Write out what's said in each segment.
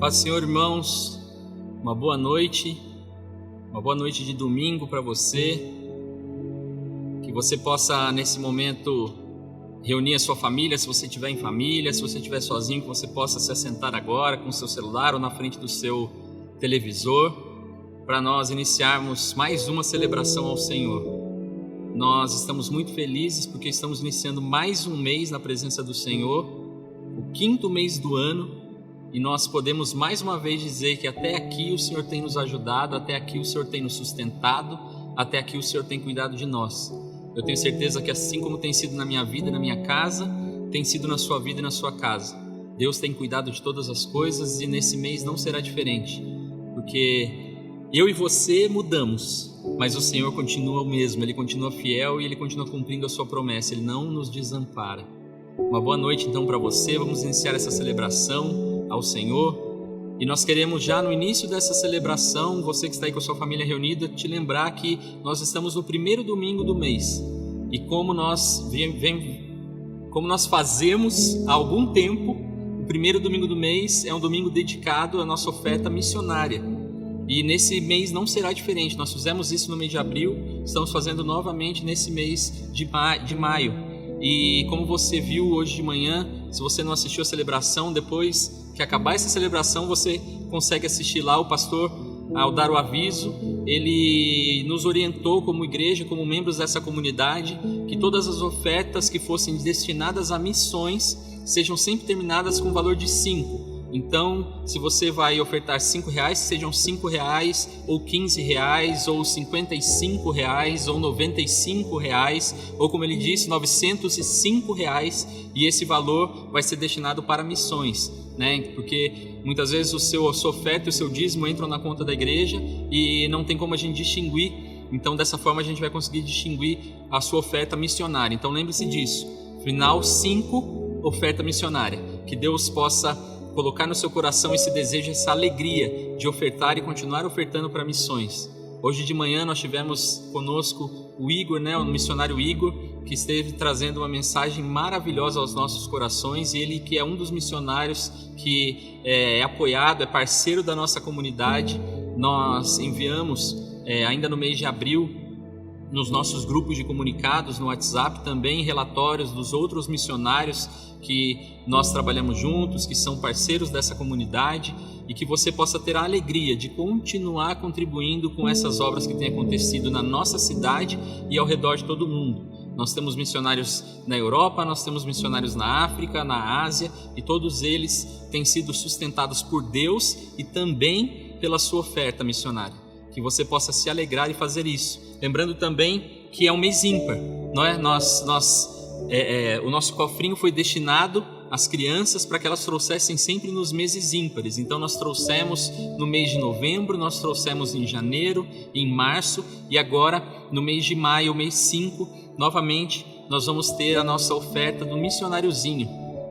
Paz do Senhor, irmãos, uma boa noite de domingo para você, que você possa nesse momento reunir a sua família, se você estiver em família, se você estiver sozinho, que você possa se assentar agora com o seu celular ou na frente do seu televisor, para nós iniciarmos mais uma celebração ao Senhor. Nós estamos muito felizes porque estamos iniciando mais um mês na presença do Senhor, o 5º mês do ano, e nós podemos mais uma vez dizer que até aqui o Senhor tem nos ajudado, até aqui o Senhor tem nos sustentado, até aqui o Senhor tem cuidado de nós. Eu tenho certeza que assim como tem sido na minha vida e na minha casa, tem sido na sua vida e na sua casa. Deus tem cuidado de todas as coisas e nesse mês não será diferente, porque eu e você mudamos, mas o Senhor continua o mesmo, Ele continua fiel e Ele continua cumprindo a sua promessa, Ele não nos desampara. Uma boa noite então para você, vamos iniciar essa celebração ao Senhor, e nós queremos já no início dessa celebração, você que está aí com a sua família reunida, te lembrar que nós estamos no primeiro domingo do mês, e como nós fazemos há algum tempo, o primeiro domingo do mês é um domingo dedicado à nossa oferta missionária, e nesse mês não será diferente. Nós fizemos isso no mês de abril, estamos fazendo novamente nesse mês de maio. E como você viu hoje de manhã, se você não assistiu a celebração, depois que acabar essa celebração, você consegue assistir lá. O pastor, ao dar o aviso, ele nos orientou como igreja, como membros dessa comunidade, que todas as ofertas que fossem destinadas a missões sejam sempre terminadas com o valor de 5. Então, se você vai ofertar R$5, sejam R$5 ou R$15 ou R$55 ou R$95 ou, como ele disse, R$905, e esse valor vai ser destinado para missões, né? Porque muitas vezes a sua oferta e o seu dízimo entram na conta da igreja e não tem como a gente distinguir. Então, dessa forma a gente vai conseguir distinguir a sua oferta missionária. Então, lembre-se disso. Final 5, oferta missionária. Que Deus possa colocar no seu coração esse desejo, essa alegria de ofertar e continuar ofertando para missões. Hoje de manhã nós tivemos conosco o Igor, o missionário Igor, que esteve trazendo uma mensagem maravilhosa aos nossos corações, e ele que é um dos missionários que é apoiado, é parceiro da nossa comunidade. Nós enviamos ainda no mês de abril nos nossos grupos de comunicados no WhatsApp também relatórios dos outros missionários que nós trabalhamos juntos, que são parceiros dessa comunidade, e que você possa ter a alegria de continuar contribuindo com essas obras que têm acontecido na nossa cidade e ao redor de todo o mundo. Nós temos missionários na Europa, nós temos missionários na África, na Ásia, e todos eles têm sido sustentados por Deus e também pela sua oferta missionária. Que você possa se alegrar e fazer isso. Lembrando também que é um mês ímpar, não é? O nosso cofrinho foi destinado às crianças para que elas trouxessem sempre nos meses ímpares. Então nós trouxemos no mês de novembro, nós trouxemos em janeiro, em março, e agora no mês de maio, o mês 5, novamente nós vamos ter a nossa oferta do missionáriozinho.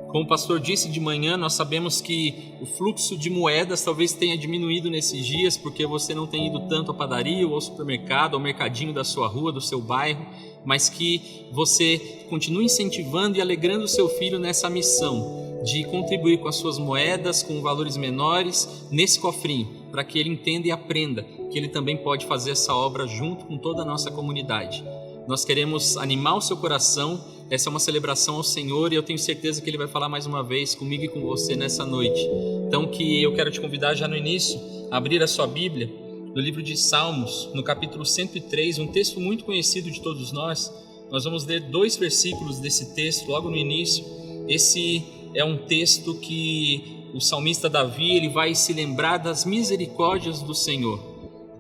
Como o pastor disse de manhã, nós sabemos que o fluxo de moedas talvez tenha diminuído nesses dias, porque você não tem ido tanto à padaria ou ao supermercado, ao mercadinho da sua rua, do seu bairro, mas que você continue incentivando e alegrando o seu filho nessa missão de contribuir com as suas moedas, com valores menores, nesse cofrinho, para que ele entenda e aprenda que ele também pode fazer essa obra junto com toda a nossa comunidade. Nós queremos animar o seu coração. Essa é uma celebração ao Senhor e eu tenho certeza que Ele vai falar mais uma vez comigo e com você nessa noite. Então que eu quero te convidar já no início a abrir a sua Bíblia no livro de Salmos, no capítulo 103, um texto muito conhecido de todos nós. Nós vamos ler 2 versículos desse texto logo no início. Esse é um texto que o salmista Davi ele vai se lembrar das misericórdias do Senhor.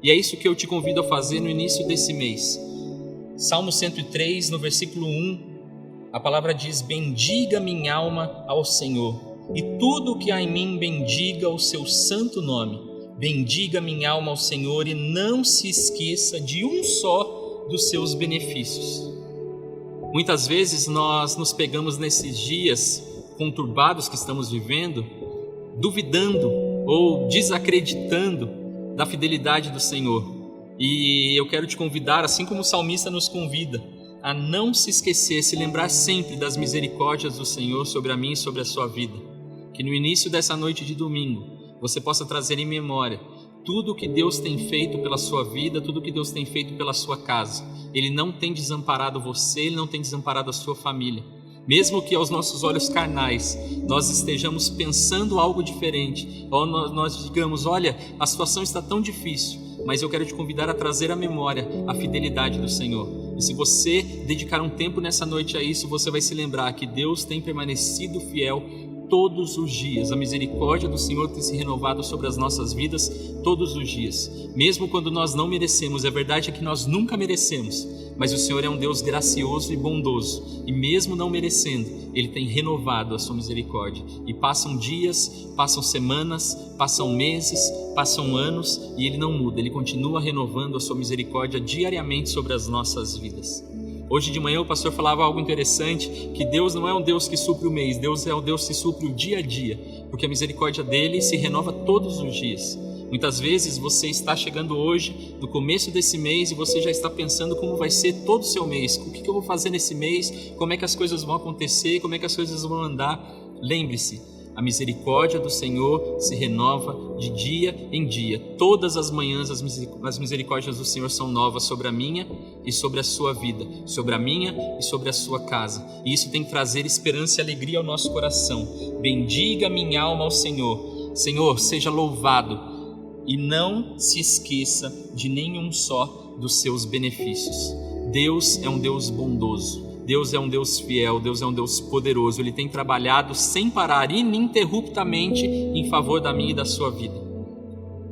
E é isso que eu te convido a fazer no início desse mês. Salmo 103, no versículo 1, a palavra diz: bendiga minha alma ao Senhor, e tudo o que há em mim bendiga o seu santo nome. Bendiga minha alma ao Senhor e não se esqueça de um só dos seus benefícios. Muitas vezes nós nos pegamos nesses dias conturbados que estamos vivendo, duvidando ou desacreditando da fidelidade do Senhor. E eu quero te convidar, assim como o salmista nos convida, a não se esquecer, se lembrar sempre das misericórdias do Senhor sobre a mim e sobre a sua vida. Que no início dessa noite de domingo, você possa trazer em memória tudo o que Deus tem feito pela sua vida, tudo o que Deus tem feito pela sua casa. Ele não tem desamparado você, Ele não tem desamparado a sua família. Mesmo que aos nossos olhos carnais nós estejamos pensando algo diferente, ou nós digamos, olha, a situação está tão difícil, mas eu quero te convidar a trazer à memória a fidelidade do Senhor. E se você dedicar um tempo nessa noite a isso, você vai se lembrar que Deus tem permanecido fiel todos os dias. A misericórdia do Senhor tem se renovado sobre as nossas vidas todos os dias, mesmo quando nós não merecemos. A verdade é que nós nunca merecemos, mas o Senhor é um Deus gracioso e bondoso, e mesmo não merecendo, Ele tem renovado a sua misericórdia. E passam dias, passam semanas, passam meses, passam anos, e Ele não muda. Ele continua renovando a sua misericórdia diariamente sobre as nossas vidas. Hoje de manhã o pastor falava algo interessante, que Deus não é um Deus que supre o mês, Deus é um Deus que supre o dia a dia, porque a misericórdia dele se renova todos os dias. Muitas vezes você está chegando hoje, no começo desse mês, e você já está pensando como vai ser todo o seu mês, o que eu vou fazer nesse mês, como é que as coisas vão acontecer, como é que as coisas vão andar. Lembre-se, a misericórdia do Senhor se renova de dia em dia. Todas as manhãs as misericórdias do Senhor são novas sobre a minha e sobre a sua vida, sobre a minha e sobre a sua casa. E isso tem que trazer esperança e alegria ao nosso coração. Bendiga minha alma ao Senhor. Senhor, seja louvado e não se esqueça de nenhum só dos seus benefícios. Deus é um Deus bondoso. Deus é um Deus fiel, Deus é um Deus poderoso. Ele tem trabalhado sem parar, ininterruptamente, em favor da minha e da sua vida.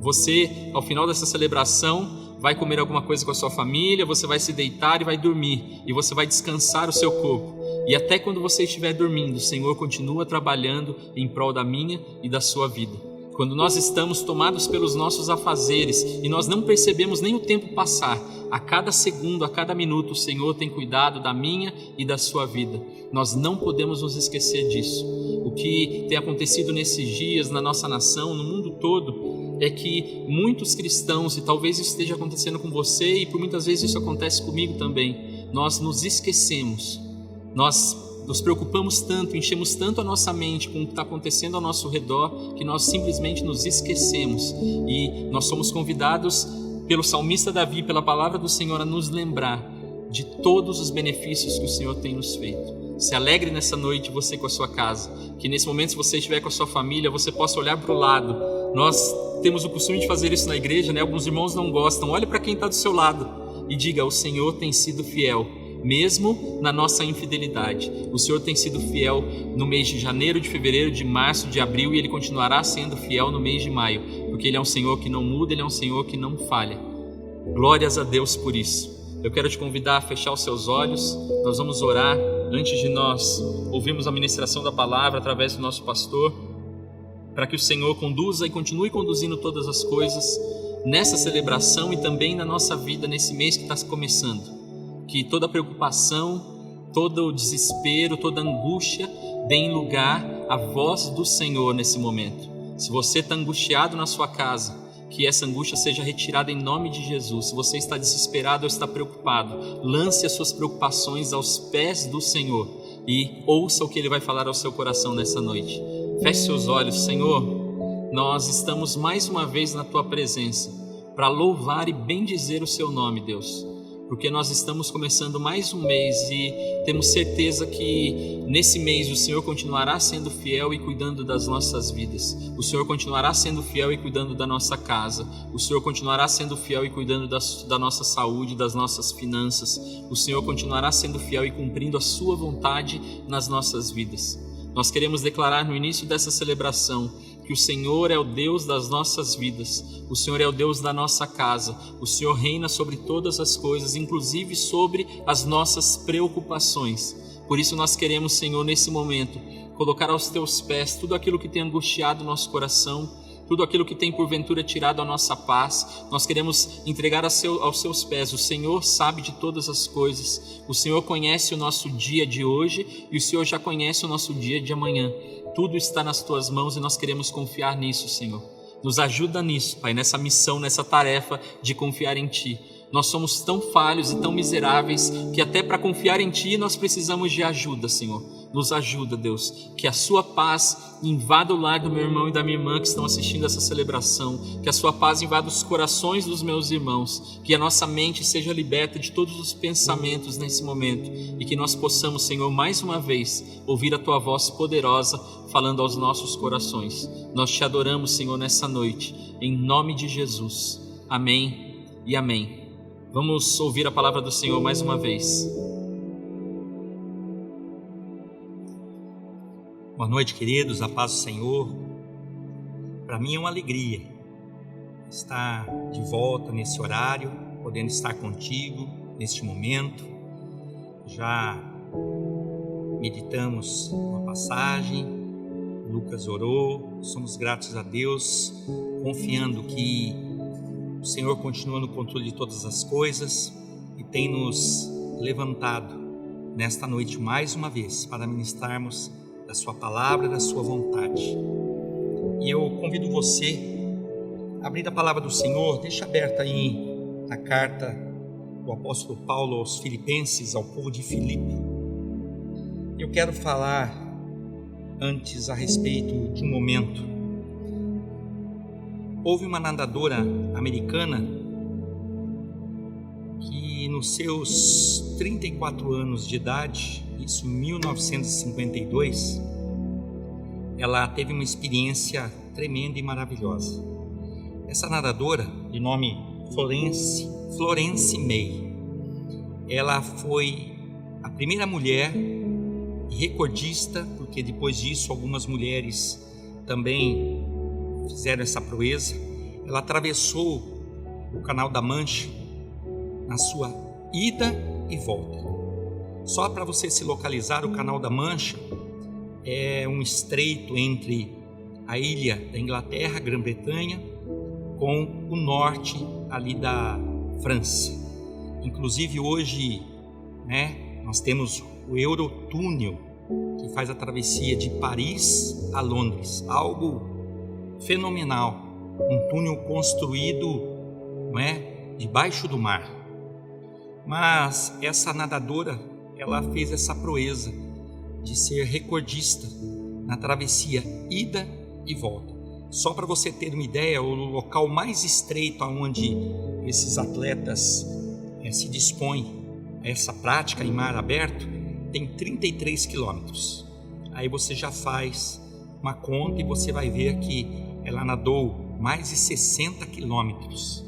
Você, ao final dessa celebração, vai comer alguma coisa com a sua família, você vai se deitar e vai dormir, e você vai descansar o seu corpo. E até quando você estiver dormindo, o Senhor continua trabalhando em prol da minha e da sua vida. Quando nós estamos tomados pelos nossos afazeres e nós não percebemos nem o tempo passar, a cada segundo, a cada minuto, o Senhor tem cuidado da minha e da sua vida. Nós não podemos nos esquecer disso. O que tem acontecido nesses dias na nossa nação, no mundo todo, é que muitos cristãos, e talvez isso esteja acontecendo com você e por muitas vezes isso acontece comigo também, nós nos esquecemos, nós nos preocupamos tanto, enchemos tanto a nossa mente com o que está acontecendo ao nosso redor, que nós simplesmente nos esquecemos. E nós somos convidados pelo salmista Davi, pela palavra do Senhor, a nos lembrar de todos os benefícios que o Senhor tem nos feito. Se alegre nessa noite você com a sua casa, que nesse momento, se você estiver com a sua família, você possa olhar para o lado. Nós temos o costume de fazer isso na igreja, né? Alguns irmãos não gostam. Olhe para quem está do seu lado e diga: o Senhor tem sido fiel, mesmo na nossa infidelidade. O Senhor tem sido fiel no mês de janeiro, de fevereiro, de março, de abril, e Ele continuará sendo fiel no mês de maio, porque Ele é um Senhor que não muda, Ele é um Senhor que não falha. Glórias a Deus por isso. Eu quero te convidar a fechar os seus olhos. Nós vamos orar antes de nós ouvirmos a ministração da palavra através do nosso pastor, para que o Senhor conduza e continue conduzindo todas as coisas nessa celebração e também na nossa vida nesse mês que está começando. Que toda preocupação, todo o desespero, toda angústia deem lugar à voz do Senhor nesse momento. Se você está angustiado na sua casa, que essa angústia seja retirada em nome de Jesus. Se você está desesperado ou está preocupado, lance as suas preocupações aos pés do Senhor e ouça o que Ele vai falar ao seu coração nessa noite. Feche seus olhos. Senhor, nós estamos mais uma vez na Tua presença para louvar e bendizer o Seu nome, Deus. Porque nós estamos começando mais um mês e temos certeza que nesse mês o Senhor continuará sendo fiel e cuidando das nossas vidas. O Senhor continuará sendo fiel e cuidando da nossa casa. O Senhor continuará sendo fiel e cuidando da nossa saúde, das nossas finanças. O Senhor continuará sendo fiel e cumprindo a Sua vontade nas nossas vidas. Nós queremos declarar no início dessa celebração que o Senhor é o Deus das nossas vidas, o Senhor é o Deus da nossa casa, o Senhor reina sobre todas as coisas, inclusive sobre as nossas preocupações. Por isso nós queremos, Senhor, nesse momento, colocar aos Teus pés tudo aquilo que tem angustiado o nosso coração, tudo aquilo que tem porventura tirado a nossa paz. Nós queremos entregar aos Seus pés. O Senhor sabe de todas as coisas, o Senhor conhece o nosso dia de hoje e o Senhor já conhece o nosso dia de amanhã. Tudo está nas Tuas mãos e nós queremos confiar nisso, Senhor. Nos ajuda nisso, Pai, nessa missão, nessa tarefa de confiar em Ti. Nós somos tão falhos e tão miseráveis que até para confiar em Ti nós precisamos de ajuda, Senhor. nos ajuda, Deus, que a sua paz invada o lar do meu irmão e da minha irmã que estão assistindo essa celebração, que a sua paz invada os corações dos meus irmãos, que a nossa mente seja liberta de todos os pensamentos nesse momento e que nós possamos, Senhor, mais uma vez ouvir a tua voz poderosa falando aos nossos corações. Nós te adoramos, Senhor, nessa noite, em nome de Jesus. Amém e amém. Vamos ouvir a palavra do Senhor mais uma vez. Boa noite, queridos, a paz do Senhor. Para mim é uma alegria estar de volta nesse horário, podendo estar contigo neste momento. Já meditamos uma passagem, Lucas orou, somos gratos a Deus, confiando que o Senhor continua no controle de todas as coisas e tem nos levantado nesta noite mais uma vez para ministrarmos da sua palavra, da sua vontade. E eu convido você a abrir a palavra do Senhor, deixa aberta aí a carta do apóstolo Paulo aos Filipenses, ao povo de Filipe. Eu quero falar antes a respeito de um momento. Houve uma nadadora americana que nos seus 34 anos de idade, isso em 1952, ela teve uma experiência tremenda e maravilhosa. Essa nadadora, de nome Florence May, ela foi a primeira mulher e recordista, porque depois disso algumas mulheres também fizeram essa proeza. Ela atravessou o Canal da Mancha na sua ida e volta. Só para você se localizar, o Canal da Mancha é um estreito entre a ilha da Inglaterra, Grã-Bretanha, com o norte ali da França. Inclusive hoje, nós temos o Eurotúnel, que faz a travessia de Paris a Londres, algo fenomenal, um túnel construído, debaixo do mar. Mas essa nadadora, ela fez essa proeza de ser recordista na travessia ida e volta. Só para você ter uma ideia, o local mais estreito aonde esses atletas se dispõem a essa prática em mar aberto tem 33 quilômetros. Aí você já faz uma conta e você vai ver que ela nadou mais de 60 quilômetros.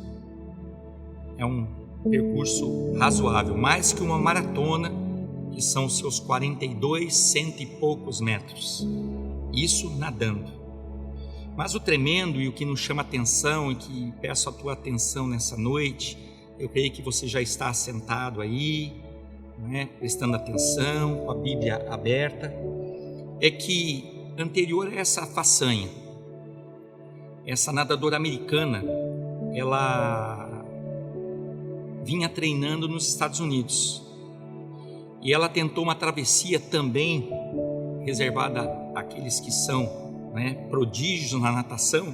É um percurso razoável, mais que uma maratona, que são os seus 42, cento e poucos metros. Isso nadando. Mas o tremendo e o que nos chama atenção e que peço a tua atenção nessa noite, eu creio que você já está sentado aí, prestando atenção, com a Bíblia aberta, é que anterior a essa façanha, essa nadadora americana, ela vinha treinando nos Estados Unidos e ela tentou uma travessia também reservada àqueles que são prodígios na natação,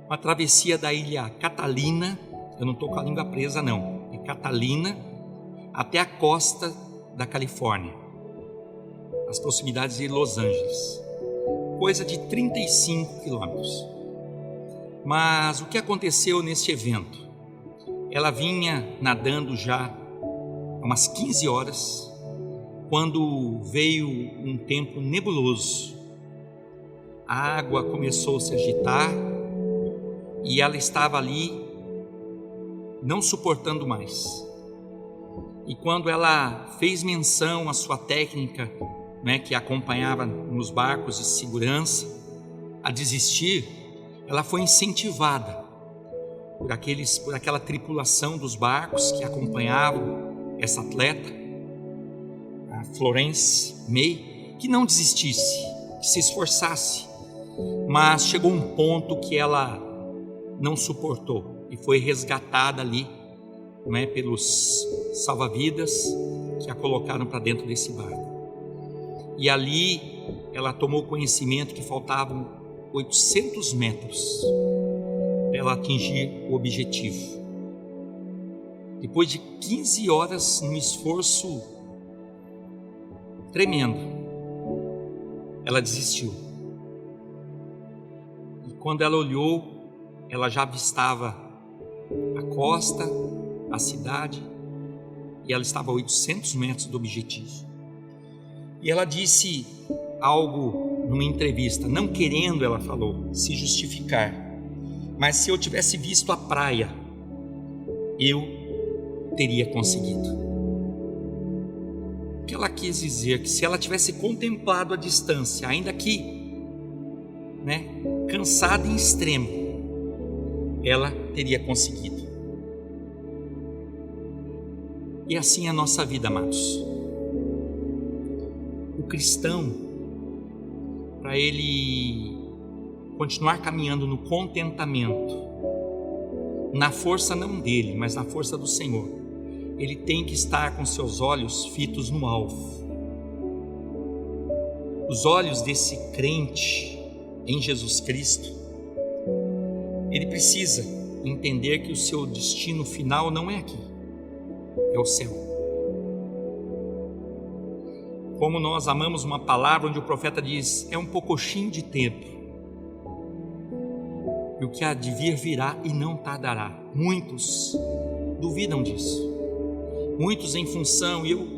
uma travessia da ilha Catalina, eu não estou com a língua presa não, é Catalina, até a costa da Califórnia, as proximidades de Los Angeles, coisa de 35 quilômetros. Mas o que aconteceu neste evento? Ela vinha nadando já há umas 15 horas, quando veio um tempo nebuloso. A água começou a se agitar e ela estava ali não suportando mais. E quando ela fez menção à sua técnica, que acompanhava nos barcos de segurança, a desistir, ela foi incentivada por aquela tripulação dos barcos que acompanhavam essa atleta, a Florence May, que não desistisse, que se esforçasse. Mas chegou um ponto que ela não suportou e foi resgatada ali, pelos salva-vidas que a colocaram para dentro desse barco. E ali ela tomou conhecimento que faltavam 800 metros para ela atingir o objetivo. Depois de 15 horas no esforço tremendo, ela desistiu. E quando ela olhou, ela já avistava a costa, a cidade, e ela estava a 800 metros do objetivo. E ela disse algo numa entrevista, não querendo, ela falou, se justificar, mas se eu tivesse visto a praia, eu teria conseguido. O que ela quis dizer? Que se ela tivesse contemplado a distância, ainda que cansada em extremo, ela teria conseguido. E assim é a nossa vida, amados. O cristão, para ele continuar caminhando no contentamento, na força não dele, mas na força do Senhor, ele tem que estar com seus olhos fitos no alvo. Os olhos desse crente em Jesus Cristo, ele precisa entender que o seu destino final não é aqui, é o céu. Como nós amamos uma palavra onde o profeta diz, é um pouquinho de tempo, e o que há de vir virá e não tardará. Muitos duvidam disso, muitos em função, e eu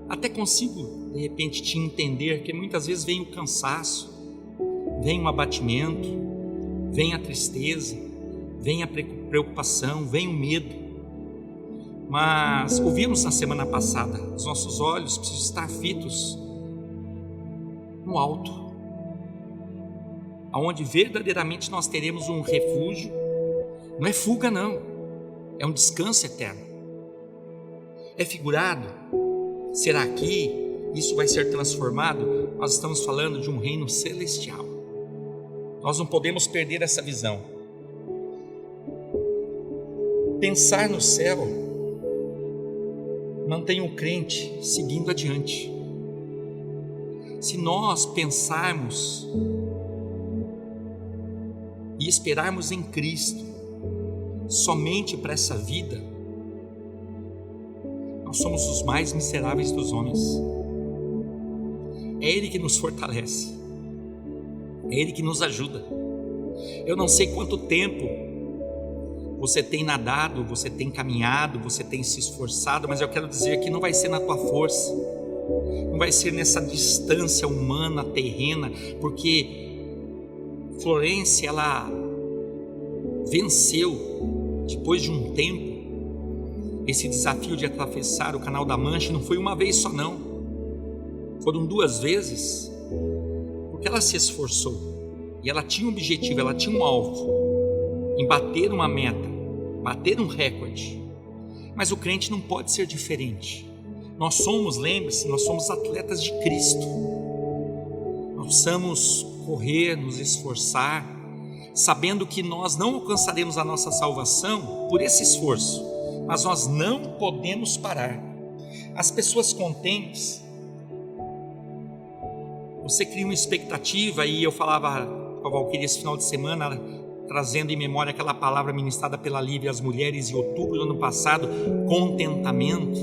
até consigo de repente te entender, que muitas vezes vem o cansaço, vem o abatimento, vem a tristeza, vem a preocupação, vem o medo. Mas ouvimos na semana passada, os nossos olhos precisam estar fitos no alto, aonde verdadeiramente nós teremos um refúgio. Não é fuga não, é um descanso eterno. É figurado? Será que isso vai ser transformado? Nós estamos falando de um reino celestial. Nós não podemos perder essa visão. Pensar no céu mantém o crente seguindo adiante. Se nós pensarmos e esperarmos em Cristo somente para essa vida, nós somos os mais miseráveis dos homens. É Ele que nos fortalece, é Ele que nos ajuda. Eu não sei quanto tempo você tem nadado, você tem caminhado, você tem se esforçado, mas eu quero dizer que não vai ser na tua força, não vai ser nessa distância humana, terrena, porque Florência, ela venceu, depois de um tempo, esse desafio de atravessar o Canal da Mancha. Não foi uma vez só não, foram 2 vezes, porque ela se esforçou, e ela tinha um objetivo, ela tinha um alvo, em bater uma meta, bater um recorde. Mas o crente não pode ser diferente. Nós somos, lembre-se, nós somos atletas de Cristo. Nós precisamos correr, nos esforçar, sabendo que nós não alcançaremos a nossa salvação por esse esforço, mas nós não podemos parar. As pessoas contentes, você cria uma expectativa, e eu falava com a Valquíria esse final de semana, trazendo em memória aquela palavra ministrada pela Lívia às mulheres em outubro do ano passado, contentamento.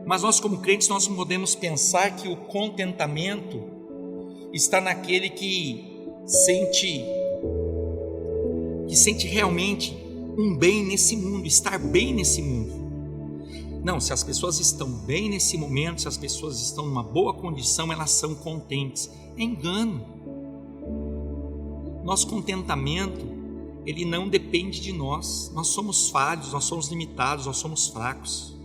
Mas nós, como crentes, nós não podemos pensar que o contentamento está naquele que sente realmente um bem nesse mundo, estar bem nesse mundo. Não, se as pessoas estão bem nesse momento, se as pessoas estão numa boa condição, elas são contentes. É engano. Nosso contentamento, ele não depende de nós. Nós somos falhos, nós somos limitados, nós somos fracos.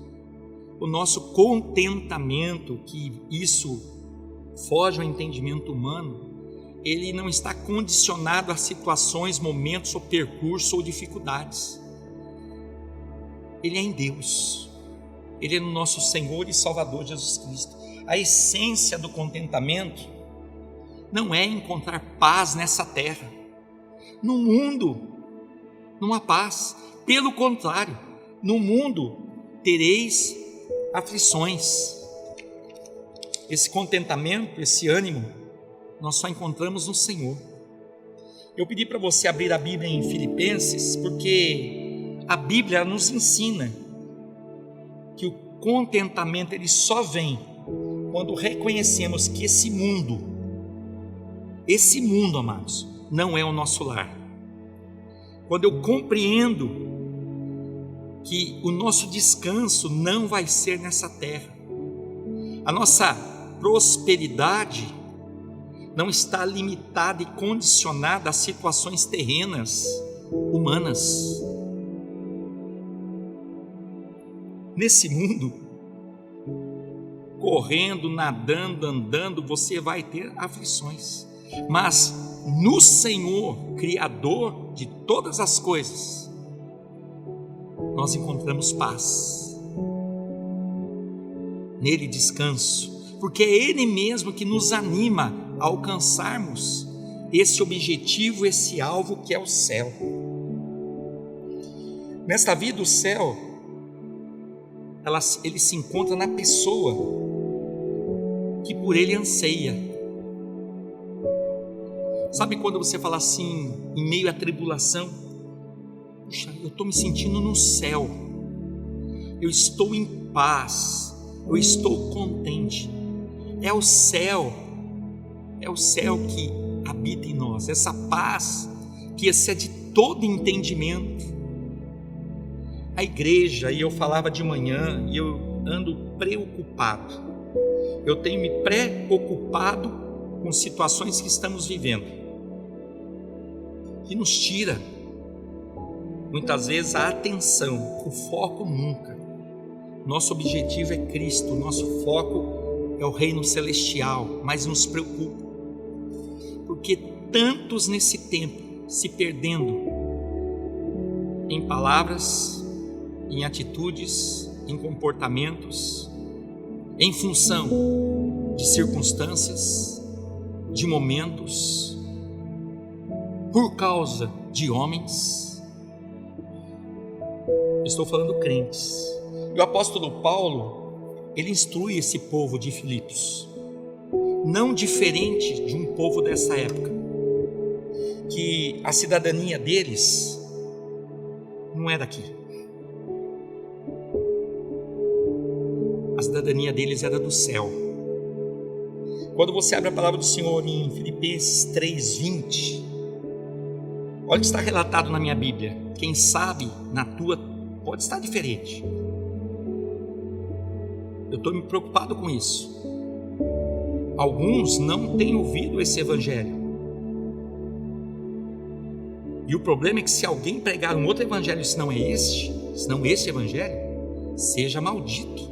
O nosso contentamento, que isso foge ao entendimento humano, ele não está condicionado a situações, momentos ou percurso ou dificuldades. Ele é em Deus, ele é no nosso Senhor e Salvador Jesus Cristo. A essência do contentamento não é encontrar paz nessa terra. No mundo não há paz, pelo contrário, no mundo tereis aflições. Esse contentamento, esse ânimo, nós só encontramos no Senhor. Eu pedi para você abrir a Bíblia em Filipenses, porque a Bíblia nos ensina que o contentamento ele só vem quando reconhecemos que esse mundo, amados, não é o nosso lar. Quando eu compreendo que o nosso descanso não vai ser nessa terra, a nossa prosperidade não está limitada e condicionada a situações terrenas, humanas. Nesse mundo, correndo, nadando, andando, você vai ter aflições, mas no Senhor, Criador de todas as coisas, nós encontramos paz, nele descanso, porque é Ele mesmo que nos anima a alcançarmos esse objetivo, esse alvo que é o céu. Nesta vida, o céu, ele se encontra na pessoa que por ele anseia. Sabe quando você fala assim, em meio à tribulação, puxa, eu estou me sentindo no céu, eu estou em paz, eu estou contente. É o céu que habita em nós, essa paz que excede todo entendimento. A igreja, e eu falava de manhã, e eu ando preocupado, eu tenho me preocupado com situações que estamos vivendo, que nos tira muitas vezes a atenção, o foco nunca. Nosso objetivo é Cristo, nosso foco é o reino celestial, mas nos preocupa, porque tantos nesse tempo se perdendo em palavras, em atitudes, em comportamentos, em função de circunstâncias, de momentos, por causa de homens. Estou falando crentes. E o apóstolo Paulo, ele instrui esse povo de Filipos, não diferente de um povo dessa época, que a cidadania deles não é daqui. A cidadania deles era do céu. Quando você abre a palavra do Senhor em Filipenses 3:20, olha o que está relatado na minha Bíblia. Quem sabe na tua pode estar diferente. Eu estou me preocupado com isso. Alguns não têm ouvido esse evangelho. E o problema é que se alguém pregar um outro evangelho, se não esse evangelho, seja maldito.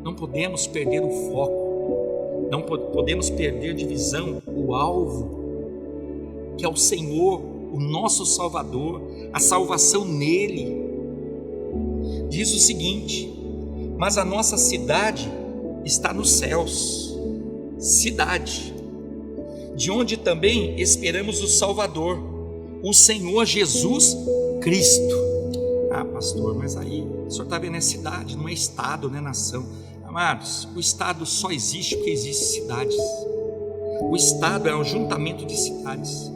Não podemos perder o foco, não podemos perder de visão o alvo, que é o Senhor, o nosso Salvador, a salvação nele. Diz o seguinte: mas a nossa cidade está nos céus, cidade, de onde também esperamos o Salvador, o Senhor Jesus Cristo. Ah, pastor, mas aí o senhor está vendo, é cidade, não é estado, não é nação. Amados, o estado só existe porque existem cidades. O estado é um juntamento de cidades.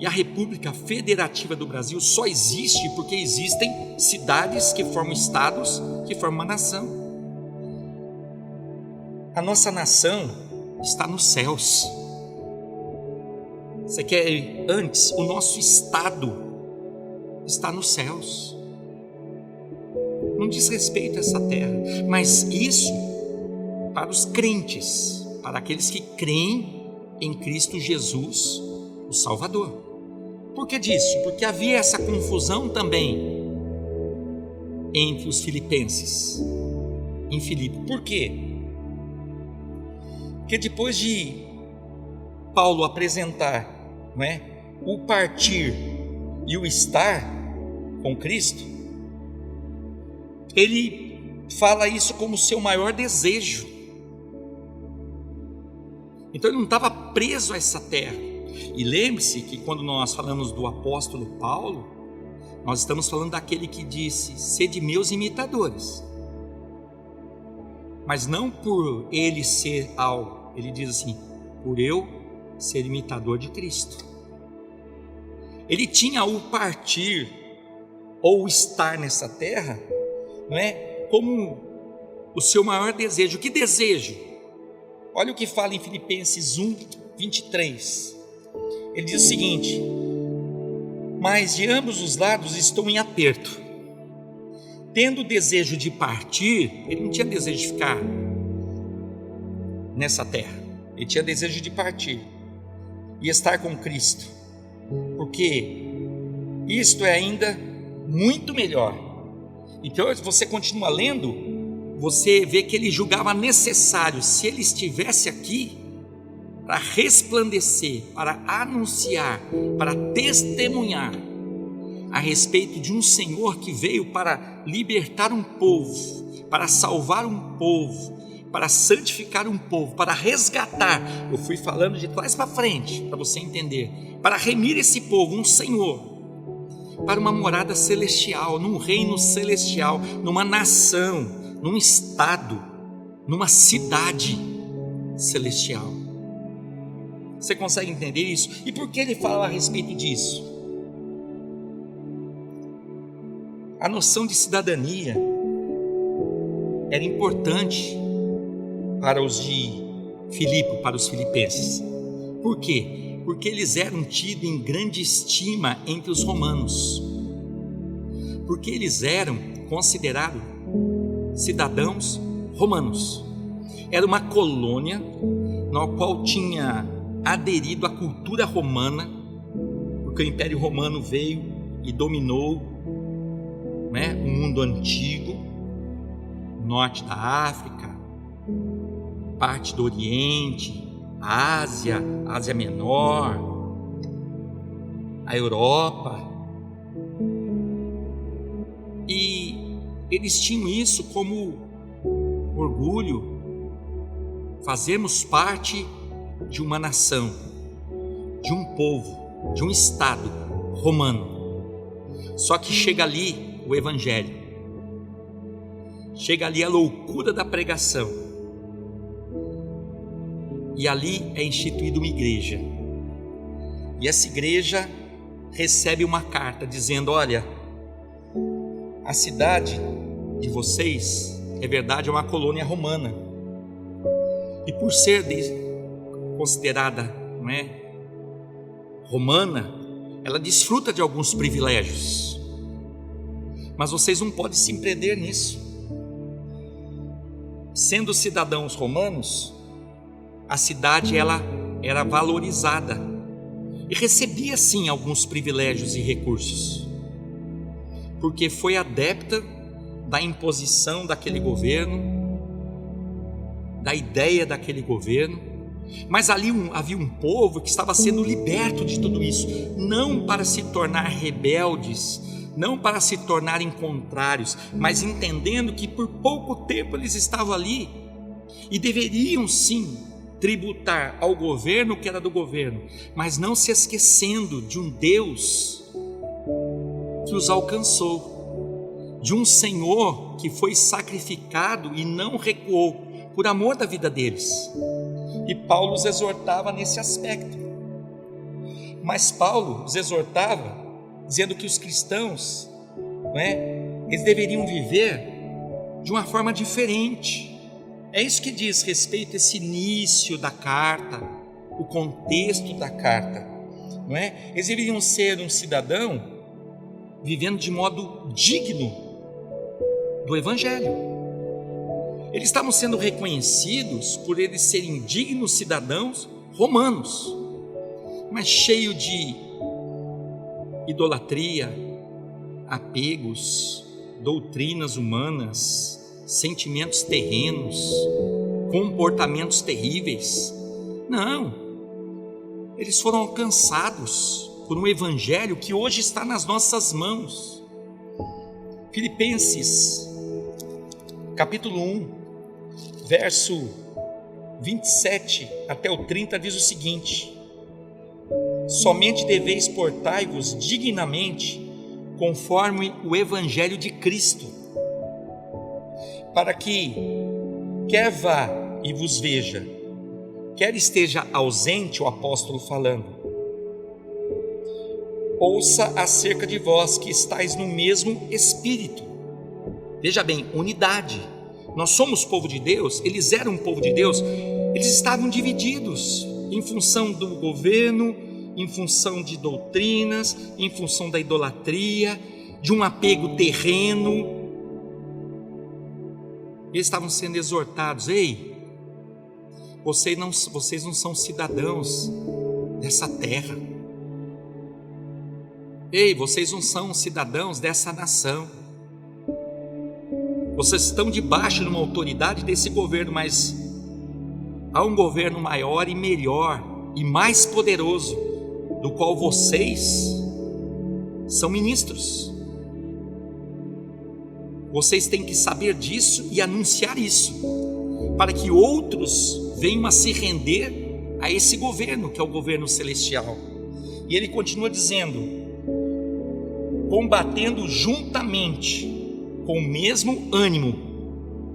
E a República Federativa do Brasil só existe porque existem cidades que formam estados, que formam uma nação. A nossa nação está nos céus. Você quer ir antes? O nosso estado está nos céus. Não diz respeito a essa terra, mas isso para os crentes, para aqueles que creem em Cristo Jesus, o Salvador. Por que disso? Porque havia essa confusão também entre os filipenses, em Filipe. Por quê? Porque depois de Paulo apresentar, não é, o partir e o estar com Cristo, ele fala isso como seu maior desejo. Então ele não estava preso a essa terra. E lembre-se que quando nós falamos do apóstolo Paulo, nós estamos falando daquele que disse: sede meus imitadores. Mas não por ele ser algo, ele diz assim: por eu ser imitador de Cristo. Ele tinha o partir ou o estar nessa terra, não é, como o seu maior desejo. Que desejo? Olha o que fala em Filipenses 1, 23. Ele diz o seguinte: mas de ambos os lados estou em aperto, tendo desejo de partir. Ele não tinha desejo de ficar nessa terra, ele tinha desejo de partir e estar com Cristo, porque isto é ainda muito melhor. Então, se você continua lendo, você vê que ele julgava necessário, se ele estivesse aqui, para resplandecer, para anunciar, para testemunhar a respeito de um Senhor que veio para libertar um povo, para salvar um povo, para santificar um povo, para resgatar. Eu fui falando de trás para frente, para você entender. Para remir esse povo, um Senhor, para uma morada celestial, num reino celestial, numa nação, num estado, numa cidade celestial. Você consegue entender isso? E por que ele fala a respeito disso? A noção de cidadania era importante para os de Filipe, para os filipenses. Por quê? Porque eles eram tidos em grande estima entre os romanos, porque eles eram considerados cidadãos romanos. Era uma colônia na qual tinha aderido à cultura romana, porque o Império Romano veio e dominou, o mundo antigo, norte da África, parte do Oriente, a Ásia Menor, a Europa, e eles tinham isso como orgulho, fazermos parte de uma nação, de um povo, de um estado romano. Só que chega ali o evangelho, chega ali a loucura da pregação, e ali é instituída uma igreja, e essa igreja recebe uma carta dizendo: olha, a cidade de vocês, é verdade, é uma colônia romana, e por ser considerada, romana, ela desfruta de alguns privilégios, mas vocês não podem se empreender nisso. Sendo cidadãos romanos, a cidade ela era valorizada e recebia sim alguns privilégios e recursos, porque foi adepta da imposição daquele governo, da ideia daquele governo. Mas ali havia um povo que estava sendo liberto de tudo isso, não para se tornar rebeldes, não para se tornarem contrários, mas entendendo que por pouco tempo eles estavam ali e deveriam sim tributar ao governo que era do governo, mas não se esquecendo de um Deus que os alcançou, de um Senhor que foi sacrificado e não recuou por amor da vida deles. E Paulo os exortava nesse aspecto. Mas Paulo os exortava dizendo que os cristãos, eles deveriam viver de uma forma diferente. É isso que diz respeito a esse início da carta, o contexto da carta, Eles deveriam ser um cidadão vivendo de modo digno do Evangelho. Eles estavam sendo reconhecidos por eles serem dignos cidadãos romanos, mas cheio de idolatria, apegos, doutrinas humanas, sentimentos terrenos, comportamentos terríveis. Não, eles foram alcançados por um evangelho que hoje está nas nossas mãos. Filipenses capítulo 1, verso 27 até o 30 diz o seguinte: somente deveis portai-vos dignamente conforme o evangelho de Cristo, para que quer vá e vos veja, quer esteja ausente, o apóstolo falando, ouça acerca de vós que estáis no mesmo Espírito. Veja bem, unidade, nós somos povo de Deus, eles eram um povo de Deus, eles estavam divididos em função do governo, em função de doutrinas, em função da idolatria, de um apego terreno. Eles estavam sendo exortados: ei, vocês não são cidadãos dessa terra. Ei, vocês não são cidadãos dessa nação. Vocês estão debaixo de uma autoridade desse governo, mas há um governo maior e melhor e mais poderoso, do qual vocês são ministros. Vocês têm que saber disso e anunciar isso, para que outros venham a se render a esse governo, que é o governo celestial. E ele continua dizendo: combatendo juntamente, com o mesmo ânimo,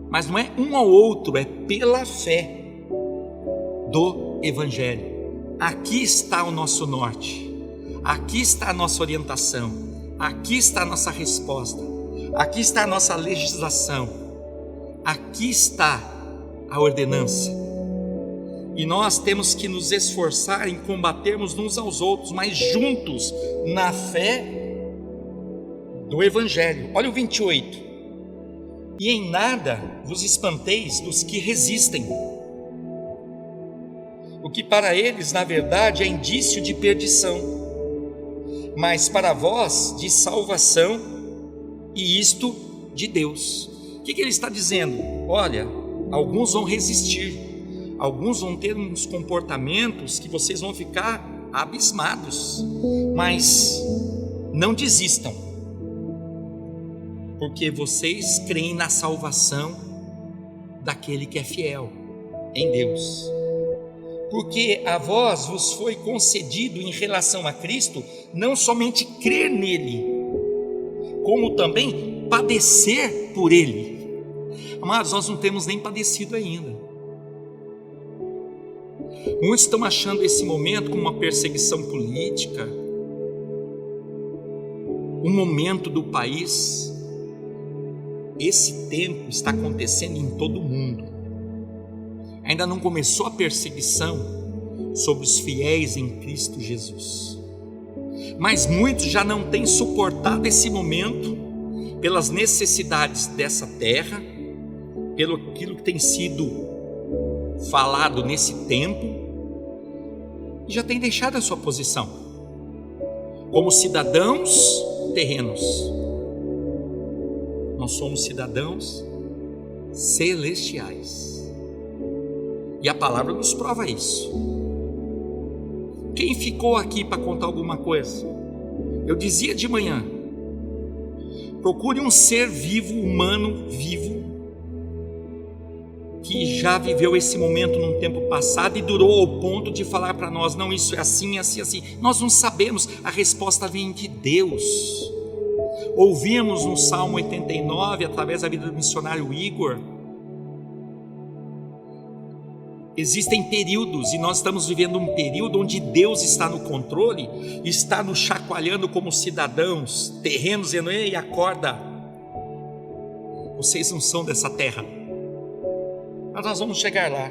mas não é um ao outro, é pela fé do Evangelho. Aqui está o nosso norte, aqui está a nossa orientação, aqui está a nossa resposta, aqui está a nossa legislação, aqui está a ordenança. E nós temos que nos esforçar em combatermos uns aos outros, mas juntos na fé do Evangelho. Olha o 28: e em nada vos espanteis dos que resistem, o que para eles na verdade é indício de perdição, mas para vós de salvação, e isto de Deus. O que ele está dizendo? Olha, alguns vão resistir, alguns vão ter uns comportamentos que vocês vão ficar abismados, mas não desistam, porque vocês creem na salvação daquele que é fiel em Deus. Porque a vós vos foi concedido em relação a Cristo, não somente crer nele, como também padecer por ele. Amados, nós não temos nem padecido ainda. Muitos estão achando esse momento como uma perseguição política, um momento do país. Esse tempo está acontecendo em todo o mundo. Ainda não começou a perseguição sobre os fiéis em Cristo Jesus, mas muitos já não têm suportado esse momento pelas necessidades dessa terra, pelo aquilo que tem sido falado nesse tempo, e já têm deixado a sua posição como cidadãos terrenos. Nós somos cidadãos celestiais, e a palavra nos prova isso. Quem ficou aqui para contar alguma coisa? Eu dizia de manhã: procure um ser vivo, humano vivo, que já viveu esse momento num tempo passado e durou ao ponto de falar para nós: não, isso é assim, assim, assim. Nós não sabemos, a resposta vem de Deus. Ouvimos no Salmo 89, através da vida do missionário Igor, existem períodos, e nós estamos vivendo um período onde Deus está no controle, está nos chacoalhando como cidadãos terrenos, dizendo: ei, acorda, vocês não são dessa terra. Mas nós vamos chegar lá,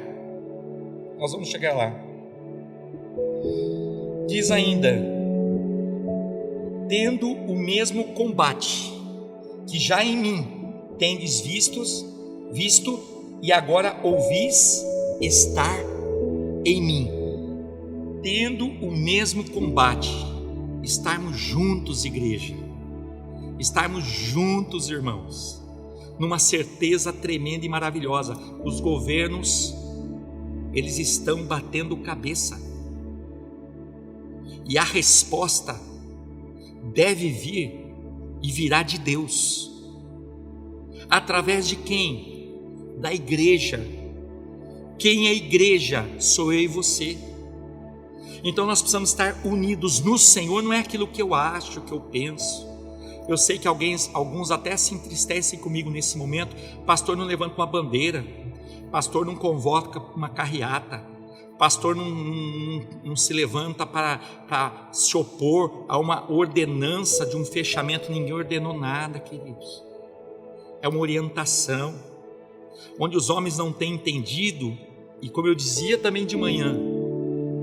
nós vamos chegar lá. Diz ainda: tendo o mesmo combate que já em mim tendes visto e agora ouvis estar em mim. Tendo o mesmo combate, estarmos juntos, igreja, estarmos juntos, irmãos, numa certeza tremenda e maravilhosa. Os governos, eles estão batendo cabeça, e a resposta deve vir e virá de Deus. Através de quem? Da igreja. Quem é igreja? Sou eu e você. Então nós precisamos estar unidos no Senhor. Não é aquilo que eu acho, que eu penso. Eu sei que alguns até se entristecem comigo nesse momento. Pastor não levanta uma bandeira, pastor não convoca uma carreata, pastor não se levanta para se opor a uma ordenança de um fechamento. Ninguém ordenou nada, queridos. É uma orientação, onde os homens não têm entendido, e como eu dizia também de manhã,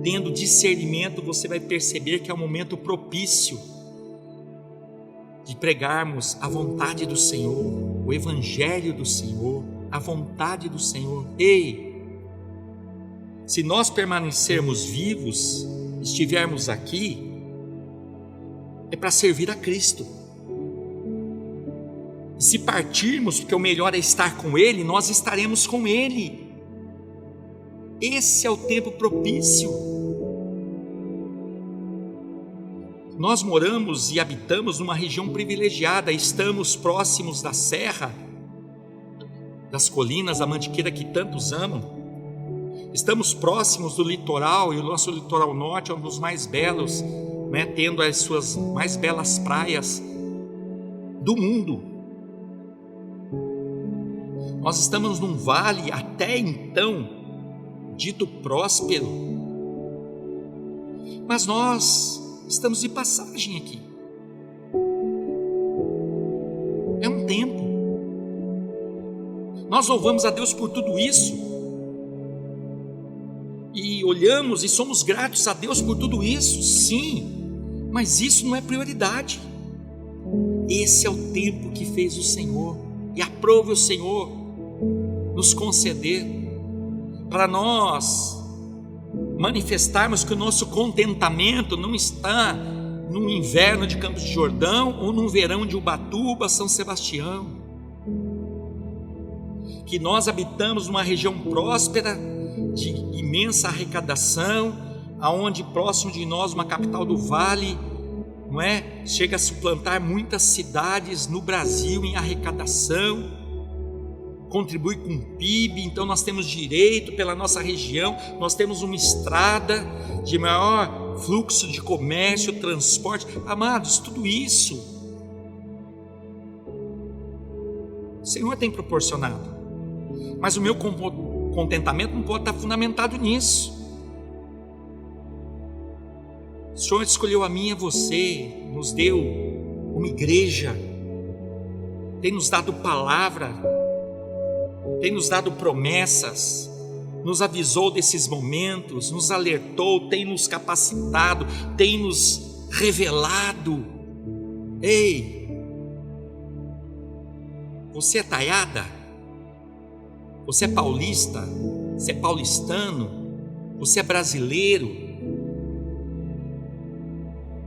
tendo discernimento, você vai perceber que é um momento propício de pregarmos a vontade do Senhor, o Evangelho do Senhor, a vontade do Senhor. Ei, se nós permanecermos vivos, estivermos aqui, é para servir a Cristo. Se partirmos, porque o melhor é estar com Ele, nós estaremos com Ele. Esse é o tempo propício. Nós moramos e habitamos numa região privilegiada, estamos próximos da serra, das colinas da Mantiqueira que tantos amam, estamos próximos do litoral, e o nosso litoral norte é um dos mais belos, né, tendo as suas mais belas praias do mundo. Nós estamos num vale até então dito próspero, mas nós estamos de passagem aqui. É um tempo. Nós louvamos a Deus por tudo isso e olhamos e somos gratos a Deus por tudo isso, sim, mas isso não é prioridade. Esse é o tempo que fez o Senhor, e aprove o Senhor nos conceder para nós manifestarmos que o nosso contentamento não está num inverno de Campos de Jordão ou num verão de Ubatuba, São Sebastião, que nós habitamos numa região próspera de imensa arrecadação, aonde próximo de nós, uma capital do vale, não é? Chega a suplantar muitas cidades no Brasil em arrecadação, contribui com o PIB. Então nós temos direito pela nossa região, nós temos uma estrada de maior fluxo de comércio, transporte. Amados, tudo isso o Senhor tem proporcionado, mas o meu contentamento não pode estar fundamentado nisso. O Senhor escolheu a mim e a você, nos deu uma igreja, tem nos dado palavra, tem nos dado promessas, nos avisou desses momentos, nos alertou, tem nos capacitado, tem nos revelado. Ei, você é taiada? Você é paulista? Você é paulistano? Você é brasileiro?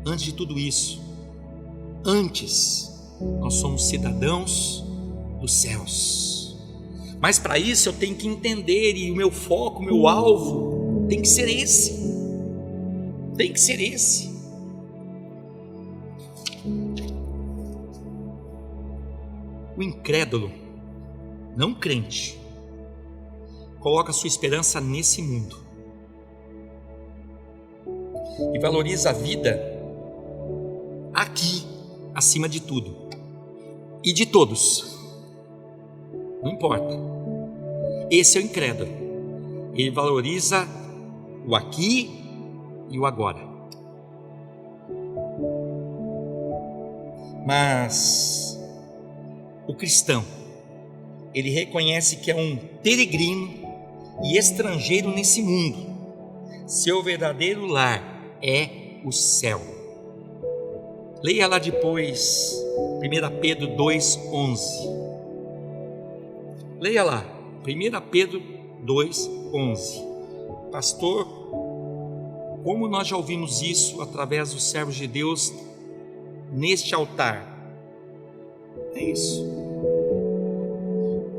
Antes de tudo isso, antes, nós somos cidadãos dos céus. Mas para isso eu tenho que entender, e o meu foco, o meu alvo tem que ser esse. Tem que ser esse. O incrédulo, não crente, coloca sua esperança nesse mundo e valoriza a vida aqui, acima de tudo e de todos. Não importa. Esse é o incrédulo. Ele valoriza o aqui e o agora. Mas o cristão, ele reconhece que é um peregrino e estrangeiro nesse mundo. Seu verdadeiro lar é o céu. Leia lá depois 1 Pedro 2,11. Leia lá, 1 Pedro 2,11. Pastor, como nós já ouvimos isso através dos servos de Deus neste altar? É isso.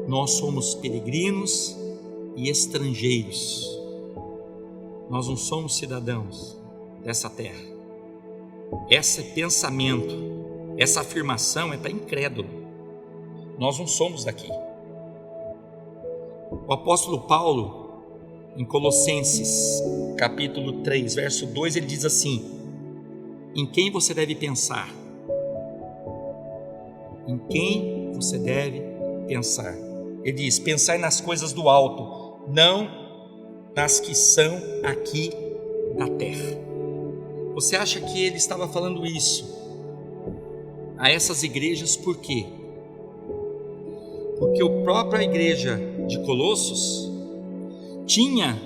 Nós somos peregrinos e estrangeiros. Nós não somos cidadãos dessa terra. Esse pensamento, essa afirmação é para incrédulo. Nós não somos daqui. O apóstolo Paulo, em Colossenses capítulo 3, verso 2, ele diz assim: em quem você deve pensar? Em quem você deve pensar? Ele diz: pensai nas coisas do alto, não nas que são aqui da terra. Você acha que ele estava falando isso a essas igrejas por quê? Porque a própria igreja de Colossos tinha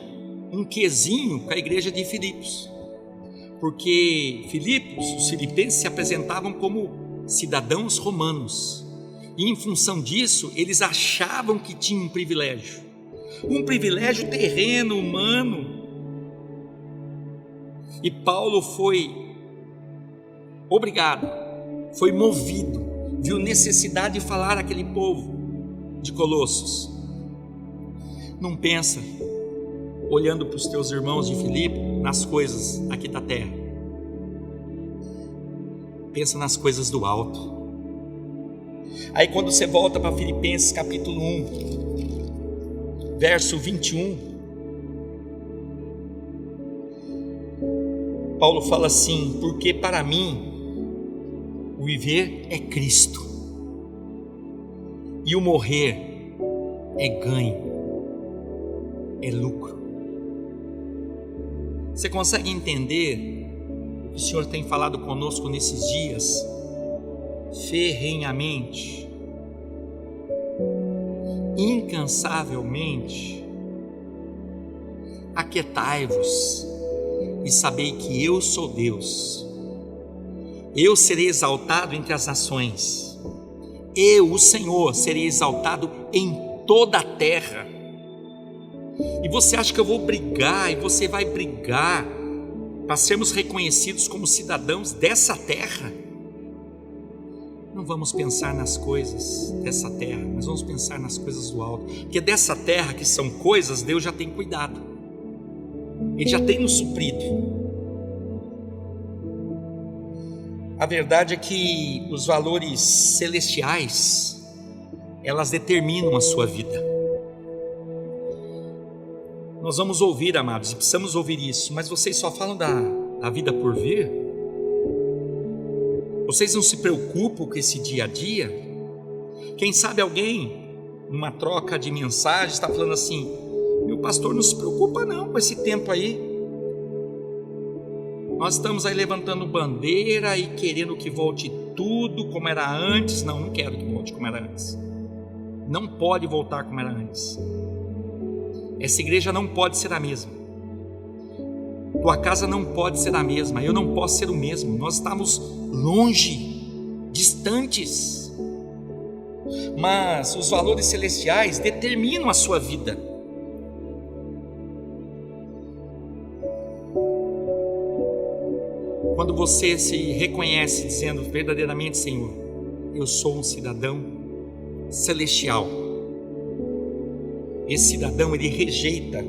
um quesinho com a igreja de Filipos, porque os filipenses se apresentavam como cidadãos romanos, e em função disso eles achavam que tinham um privilégio terreno, humano. E Paulo foi obrigado, foi movido, viu necessidade de falar àquele povo de Colossos. Não pensa, olhando para os teus irmãos de Filipe, nas coisas aqui da terra. Pensa nas coisas do alto. Aí quando você volta para Filipenses capítulo 1, verso 21, Paulo fala assim: porque para mim o viver é Cristo e o morrer é ganho, é lucro. Você consegue entender o que o Senhor tem falado conosco nesses dias? Ferrenhamente, incansavelmente: aquietai-vos e sabei que eu sou Deus. Eu serei exaltado entre as nações. Eu, o Senhor, serei exaltado em toda a terra. E você acha que eu vou brigar, e você vai brigar para sermos reconhecidos como cidadãos dessa terra? Não vamos pensar nas coisas dessa terra, mas vamos pensar nas coisas do alto, porque dessa terra, que são coisas, Deus já tem cuidado, Ele já tem nos suprido. A verdade é que os valores celestiais, elas determinam a sua vida. Nós vamos ouvir, amados, e precisamos ouvir isso, mas vocês só falam da vida por vir? Vocês não se preocupam com esse dia a dia? Quem sabe alguém, numa troca de mensagens, está falando assim: meu pastor, não se preocupa não com esse tempo aí. Nós estamos aí levantando bandeira e querendo que volte tudo como era antes. Não quero que volte como era antes. Não pode voltar como era antes. Essa igreja não pode ser a mesma. Tua casa não pode ser a mesma. Eu não posso ser o mesmo. Nós estamos longe, distantes. Mas os valores celestiais determinam a sua vida. Quando você se reconhece dizendo verdadeiramente: Senhor, eu sou um cidadão celestial. Esse cidadão, ele rejeita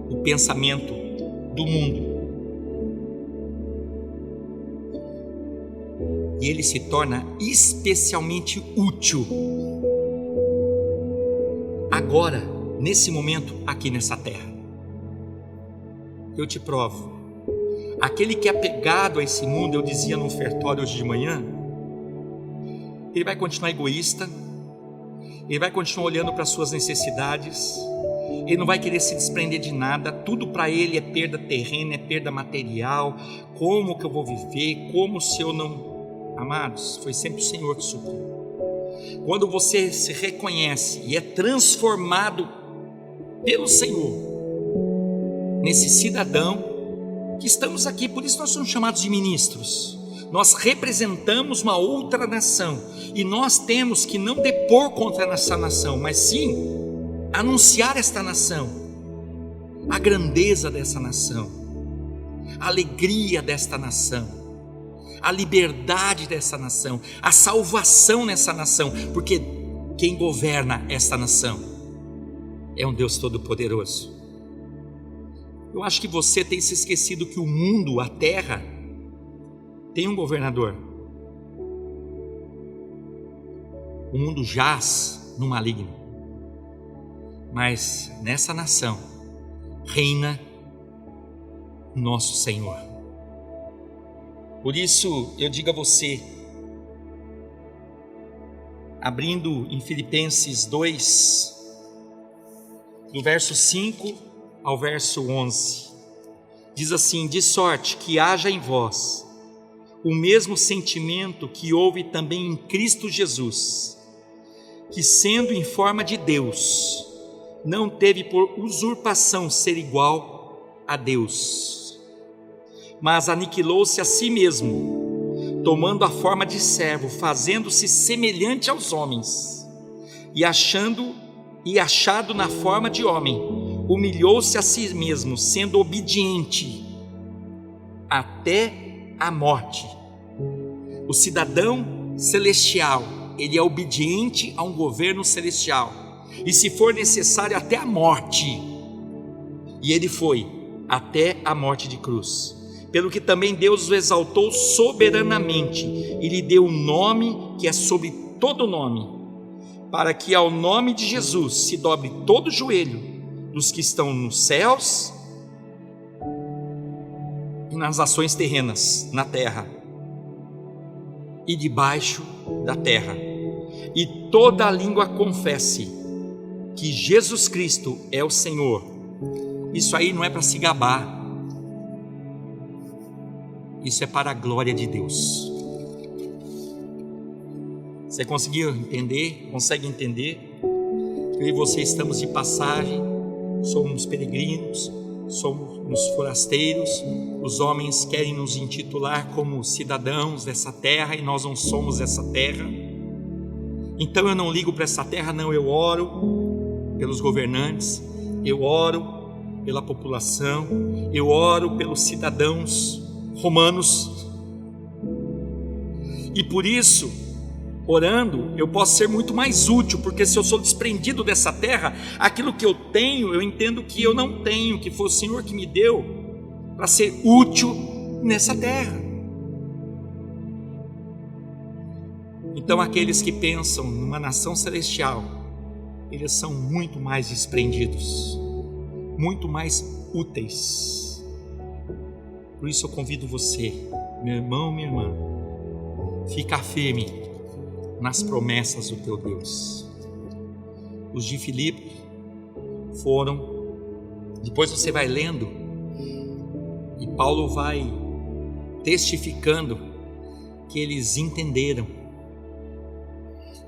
o pensamento do mundo e ele se torna especialmente útil agora, nesse momento, aqui nessa terra. Eu te provo. Aquele que é apegado a esse mundo, eu dizia no ofertório hoje de manhã, ele vai continuar egoísta, ele vai continuar olhando para as suas necessidades, ele não vai querer se desprender de nada, tudo para ele é perda terrena, é perda material. Como que eu vou viver? Como se eu não... Amados, foi sempre o Senhor que supriu. Quando você se reconhece e é transformado pelo Senhor nesse cidadão que estamos aqui, por isso nós somos chamados de ministros. Nós representamos uma outra nação e nós temos que não depor contra essa nação, mas sim anunciar esta nação, a grandeza dessa nação, a alegria desta nação, a liberdade dessa nação, a salvação nessa nação, porque quem governa esta nação é um Deus Todo-Poderoso. Eu acho que você tem se esquecido que o mundo, a terra, tem um governador. O mundo jaz no maligno, mas nessa nação reina nosso Senhor. Por isso eu digo a você, abrindo em Filipenses 2, do verso 5 ao verso 11, diz assim: de sorte que haja em vós o mesmo sentimento que houve também em Cristo Jesus, que, sendo em forma de Deus, não teve por usurpação ser igual a Deus, mas aniquilou-se a si mesmo, tomando a forma de servo, fazendo-se semelhante aos homens, e achado na forma de homem, humilhou-se a si mesmo, sendo obediente até a morte. O cidadão celestial, ele é obediente a um governo celestial, e se for necessário até a morte, e ele foi até a morte de cruz, pelo que também Deus o exaltou soberanamente, e lhe deu um nome que é sobre todo nome, para que ao nome de Jesus se dobre todo o joelho, dos que estão nos céus e nas nações terrenas, na terra e debaixo da terra, e toda a língua confesse que Jesus Cristo é o Senhor. Isso aí não é para se gabar, isso é para a glória de Deus. Você conseguiu entender? Consegue entender? Eu e você estamos de passagem, somos peregrinos, somos forasteiros. Os homens querem nos intitular como cidadãos dessa terra, e nós não somos essa terra. Então eu não ligo para essa terra, não. Eu oro pelos governantes, eu oro pela população, eu oro pelos cidadãos romanos, e por isso, orando, eu posso ser muito mais útil, porque se eu sou desprendido dessa terra, aquilo que eu tenho, eu entendo que eu não tenho, que foi o Senhor que me deu para ser útil nessa terra. Então aqueles que pensam numa nação celestial, eles são muito mais desprendidos, muito mais úteis. Por isso eu convido você, meu irmão, minha irmã, fica firme nas promessas do teu Deus. Os de Filipe foram, depois você vai lendo, e Paulo vai testificando que eles entenderam,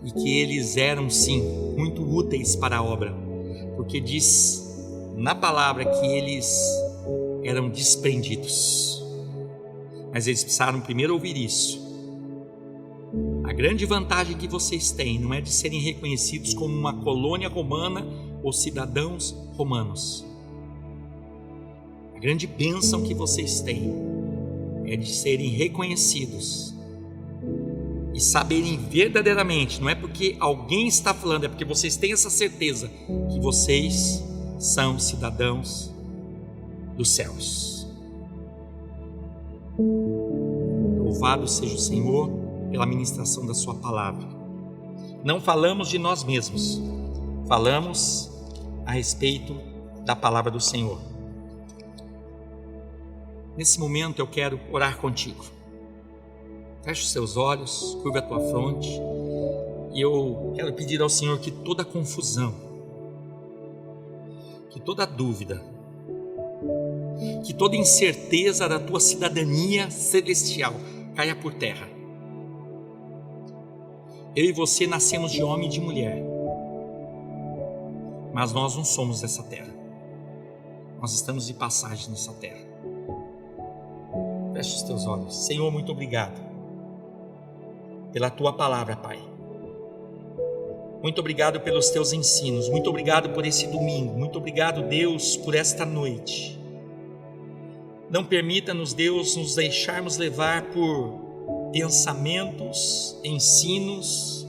e que eles eram sim muito úteis para a obra, porque diz na palavra que eles eram desprendidos, mas eles precisaram primeiro ouvir isso. A grande vantagem que vocês têm não é de serem reconhecidos como uma colônia romana ou cidadãos romanos. A grande bênção que vocês têm é de serem reconhecidos e saberem verdadeiramente, não é porque alguém está falando, é porque vocês têm essa certeza que vocês são cidadãos dos céus. Louvado seja o Senhor pela ministração da sua palavra. Não falamos de nós mesmos, falamos a respeito da palavra do Senhor. Nesse momento eu quero orar contigo. Feche os seus olhos, curva a tua fronte, e eu quero pedir ao Senhor que toda confusão, que toda dúvida, que toda incerteza da tua cidadania celestial caia por terra. Eu e você nascemos de homem e de mulher, mas nós não somos dessa terra. Nós estamos de passagem nessa terra. Feche os teus olhos. Senhor, muito obrigado pela tua palavra, Pai. Muito obrigado pelos teus ensinos. Muito obrigado por esse domingo. Muito obrigado, Deus, por esta noite. Não permita-nos, Deus, nos deixarmos levar por pensamentos, ensinos.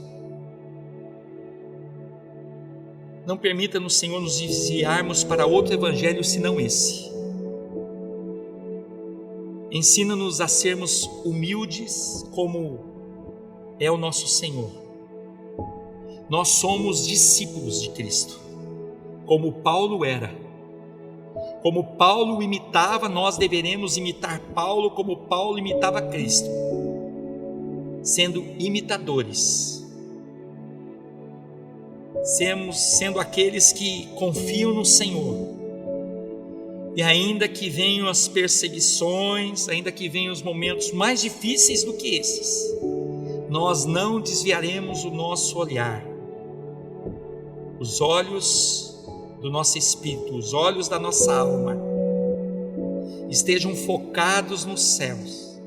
Não permita-nos, Senhor, nos desviarmos para outro evangelho senão esse. Ensina-nos a sermos humildes como é o nosso Senhor. Nós somos discípulos de Cristo, como Paulo era. Como Paulo imitava, nós deveremos imitar Paulo como Paulo imitava Cristo, sendo imitadores, sendo aqueles que confiam no Senhor. E ainda que venham as perseguições, ainda que venham os momentos mais difíceis do que esses, nós não desviaremos o nosso olhar os olhos do nosso espírito, os olhos da nossa alma estejam focados nos céus,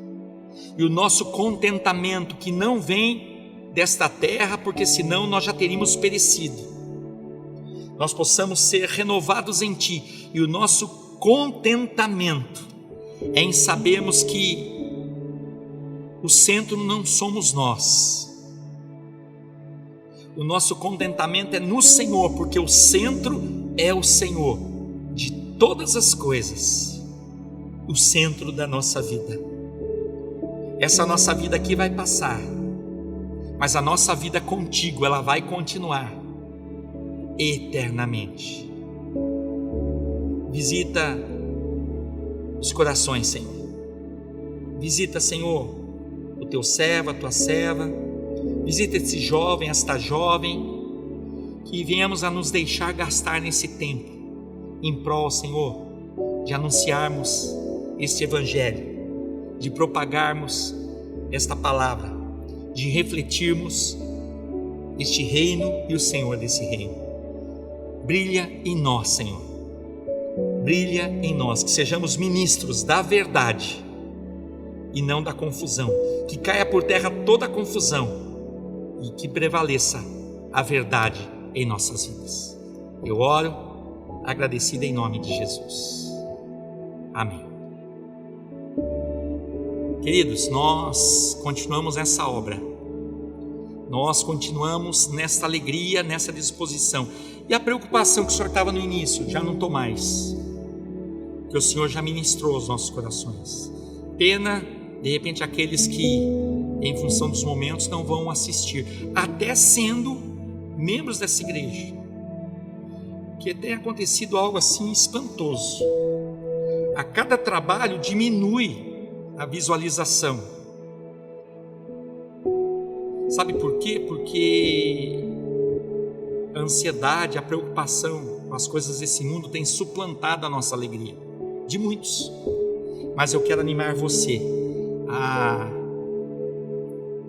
e o nosso contentamento, que não vem desta terra, porque senão nós já teríamos perecido, nós possamos ser renovados em Ti, e o nosso contentamento é em sabermos que o centro não somos nós. O nosso contentamento é no Senhor, porque o centro é o Senhor de todas as coisas, o centro da nossa vida. Essa nossa vida aqui vai passar, mas a nossa vida contigo, ela vai continuar eternamente. Visita os corações, Senhor. Visita, Senhor, o teu servo, a tua serva. Visita esse jovem, esta jovem, que viemos a nos deixar gastar nesse tempo em prol, Senhor, de anunciarmos este evangelho, de propagarmos esta palavra, de refletirmos este reino e o Senhor desse reino. Brilha em nós, Senhor. Brilha em nós, que sejamos ministros da verdade e não da confusão, que caia por terra toda a confusão e que prevaleça a verdade em nossas vidas. Eu oro agradecido em nome de Jesus. Amém. Queridos, nós continuamos essa obra, nós continuamos nesta alegria, nessa disposição, e a preocupação que o Senhor estava no início, já não estou mais, que o Senhor já ministrou aos nossos corações. Pena, de repente, aqueles que, em função dos momentos, não vão assistir, até sendo membros dessa igreja, que tem acontecido algo assim espantoso. A cada trabalho diminui a visualização. Sabe por quê? Porque a ansiedade, a preocupação com as coisas desse mundo tem suplantado a nossa alegria, de muitos. Mas eu quero animar você a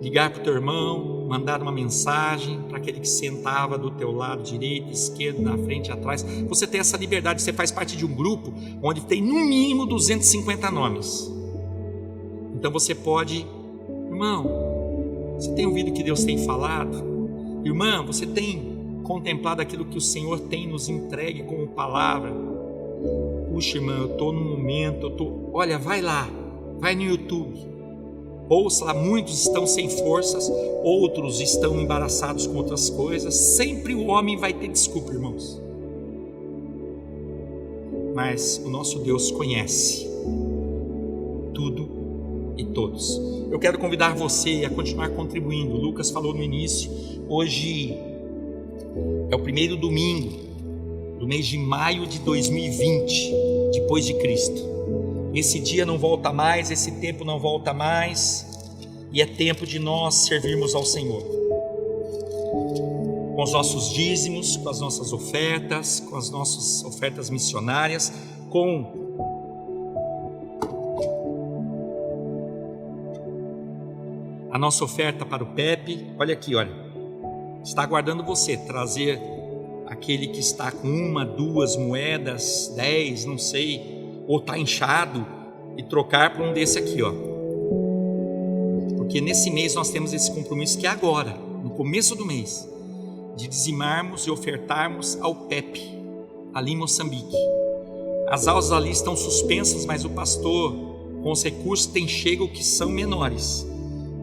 ligar para o teu irmão, mandar uma mensagem para aquele que sentava do teu lado direito, esquerdo, na frente, atrás. Você tem essa liberdade, você faz parte de um grupo onde tem no mínimo 250 nomes. Então você pode, irmão, você tem ouvido o que Deus tem falado? Irmã, você tem contemplado aquilo que o Senhor tem nos entregue como palavra? Puxa, irmã, eu estou num momento, olha, vai lá, vai no YouTube, ouça lá, muitos estão sem forças, outros estão embaraçados com outras coisas. Sempre o homem vai ter desculpa, irmãos, mas o nosso Deus conhece tudo e todos. Eu quero convidar você a continuar contribuindo. Lucas falou no início, hoje é o primeiro domingo do mês de maio de 2020, depois de Cristo. Esse dia não volta mais, esse tempo não volta mais, e é tempo de nós servirmos ao Senhor, com os nossos dízimos, com as nossas ofertas, com as nossas ofertas missionárias, com a nossa oferta para o PEP. Olha aqui, olha, está aguardando você trazer aquele que está com 1, 2 moedas, 10, não sei, ou está inchado, e trocar por um desse aqui, ó. Porque nesse mês nós temos esse compromisso, que é agora, no começo do mês, de dizimarmos e ofertarmos ao PEP, ali em Moçambique. As aulas ali estão suspensas, mas o pastor, com os recursos que tem chego, que são menores,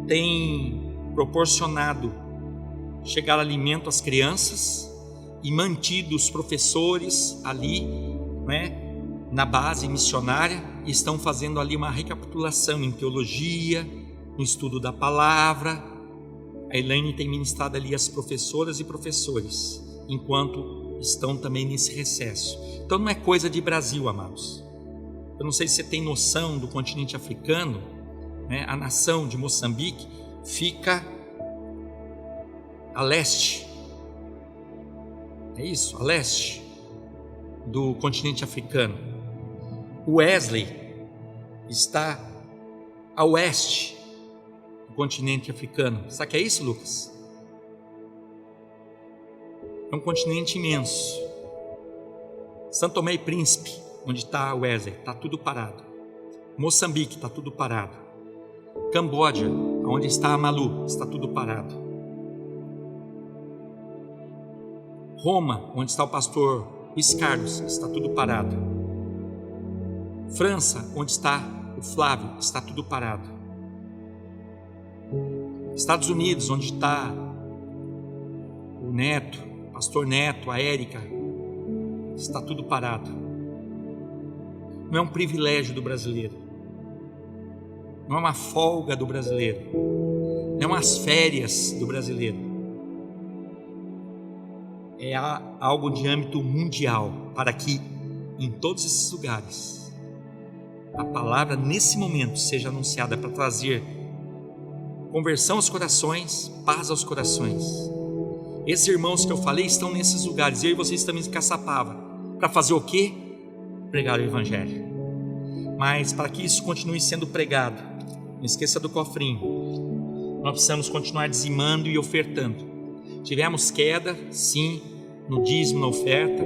tem proporcionado chegar alimento às crianças e mantido os professores ali, né, na base missionária, e estão fazendo ali uma recapitulação em teologia, no estudo da palavra. A Elaine tem ministrado ali as professoras e professores, enquanto estão também nesse recesso. Então não é coisa de Brasil, amados. Eu não sei se você tem noção do continente africano, né? A nação de Moçambique fica a leste, é isso, a leste do continente africano. O Wesley está a oeste do continente africano. Sabe o que é isso, Lucas? É um continente imenso. São Tomé e Príncipe, onde está o Wesley, está tudo parado. Moçambique, está tudo parado. Camboja, onde está a Malu, está tudo parado. Roma, onde está o pastor Luiz Carlos, está tudo parado. França, onde está o Flávio, está tudo parado. Estados Unidos, onde está o Neto, o pastor Neto, a Érica, está tudo parado. Não é um privilégio do brasileiro, não é uma folga do brasileiro, não é umas férias do brasileiro, é algo de âmbito mundial, para que em todos esses lugares a palavra nesse momento seja anunciada para trazer conversão aos corações, paz aos corações. Esses irmãos que eu falei estão nesses lugares, eu e vocês também em Caçapava, para fazer o quê? Pregar o Evangelho. Mas para que isso continue sendo pregado, não esqueça do cofrinho, nós precisamos continuar dizimando e ofertando. Tivemos queda, sim, no dízimo, na oferta.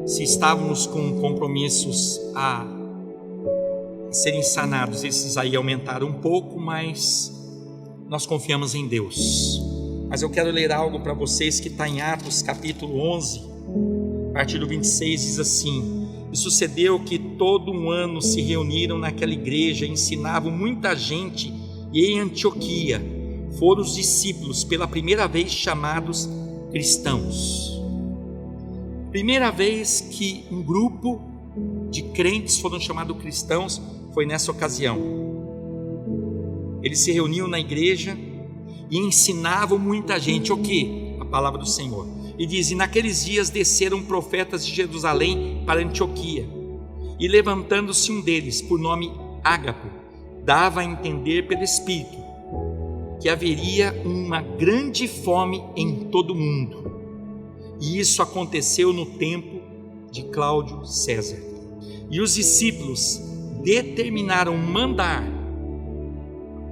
Se estávamos com compromissos a serem sanados, esses aí aumentaram um pouco, mas nós confiamos em Deus. Mas eu quero ler algo para vocês que está em Atos capítulo 11, a partir do 26, diz assim: e sucedeu que todo um ano se reuniram naquela igreja, ensinavam muita gente, e em Antioquia foram os discípulos pela primeira vez chamados cristãos. Primeira vez que um grupo de crentes foram chamados cristãos foi nessa ocasião. Eles se reuniam na igreja e ensinavam muita gente o quê? A palavra do Senhor. E diz: e naqueles dias desceram profetas de Jerusalém para Antioquia, e levantando-se um deles, por nome Ágapo, dava a entender pelo Espírito que haveria uma grande fome em todo o mundo. E isso aconteceu no tempo de Cláudio César. E os discípulos determinaram mandar